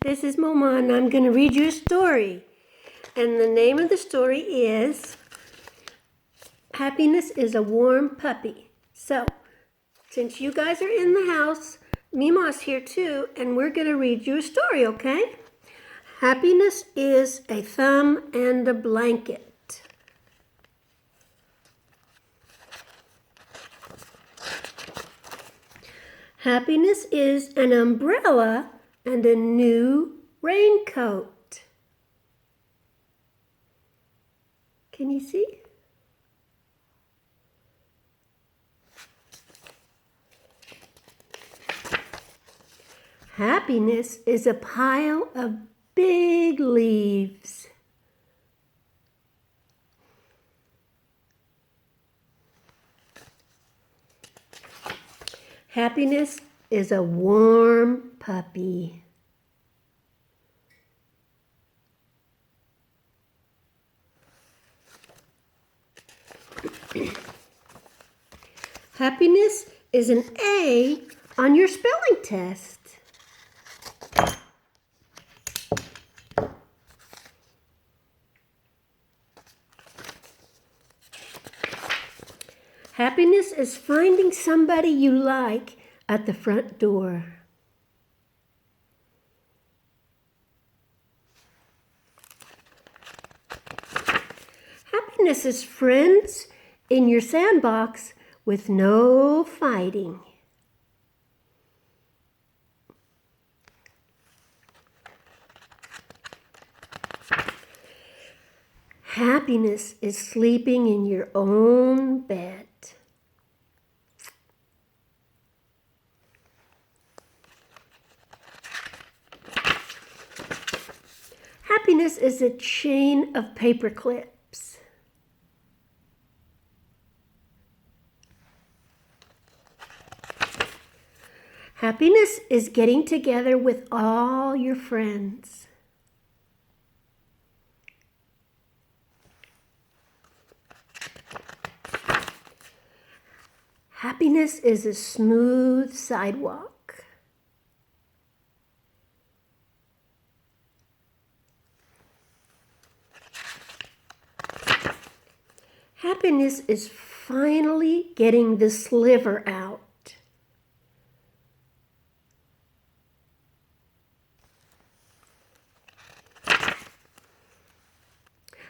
This is Mama, and I'm going to read you a story. And the name of the story is Happiness is a Warm Puppy. So, since you guys are in the house, Mima's here too, and we're going to read you a story, okay? Happiness is a thumb and a blanket. Happiness is an umbrella and a new raincoat. Can you see? Happiness is a pile of big leaves. Happiness is a warm puppy. Happiness is an A on your spelling test. Happiness is finding somebody you like at the front door. Happiness is friends in your sandbox with no fighting. Happiness is sleeping in your own bed. Happiness is a chain of paper clips. Happiness is getting together with all your friends. Happiness is a smooth sidewalk. Happiness is finally getting the sliver out.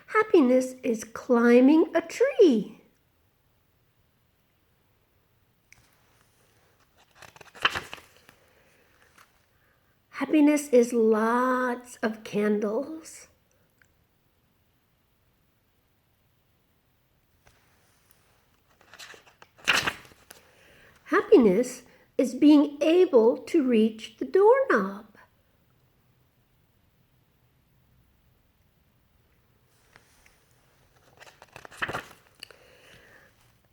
Happiness is climbing a tree. Happiness is lots of candles. Happiness is being able to reach the doorknob.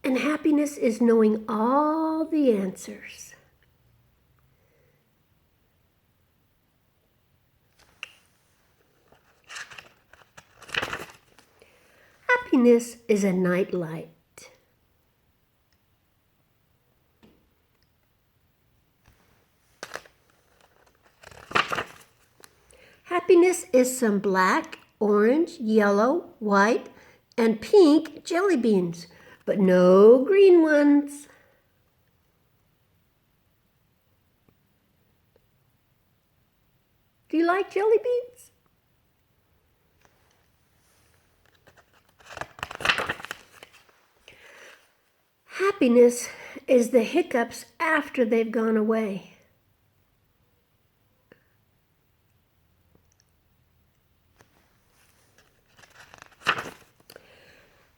And happiness is knowing all the answers. Happiness is a nightlight. Happiness is some black, orange, yellow, white, and pink jelly beans, but no green ones. Do you like jelly beans? Happiness is the hiccups after they've gone away.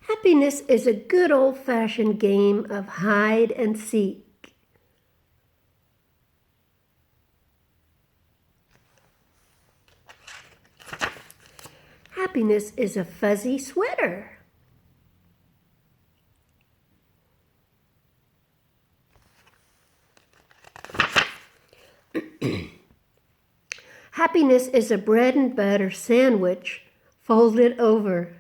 Happiness is a good old-fashioned game of hide and seek. Happiness is a fuzzy sweater. Happiness is a bread and butter sandwich folded over.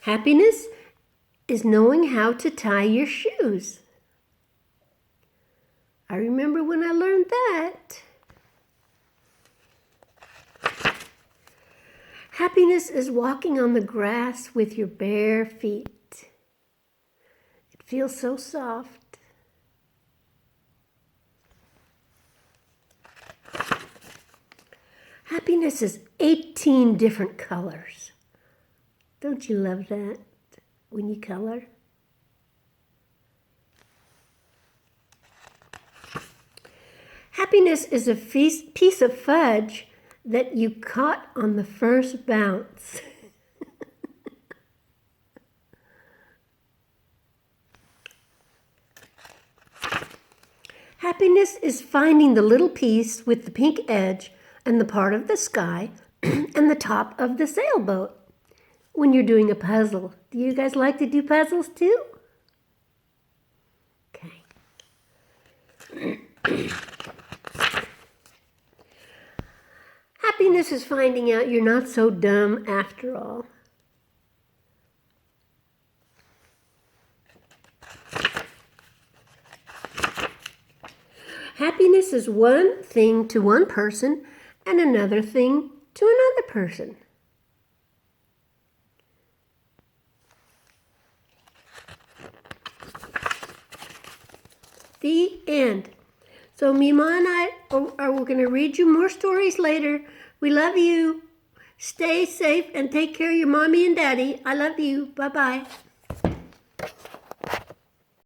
Happiness is knowing how to tie your shoes. I remember when I learned that. Happiness is walking on the grass with your bare feet. It feels so soft. Happiness is 18 different colors. Don't you love that when you color? Happiness is a piece of fudge that you caught on the first bounce. Happiness is finding the little piece with the pink edge and the part of the sky and the top of the sailboat when you're doing a puzzle. Do you guys like to do puzzles too? Okay. Happiness is finding out you're not so dumb after all. Happiness is one thing to one person and another thing to another person. The end. So Mima and I are going to read you more stories later. We love you. Stay safe and take care of your mommy and daddy. I love you. Bye-bye.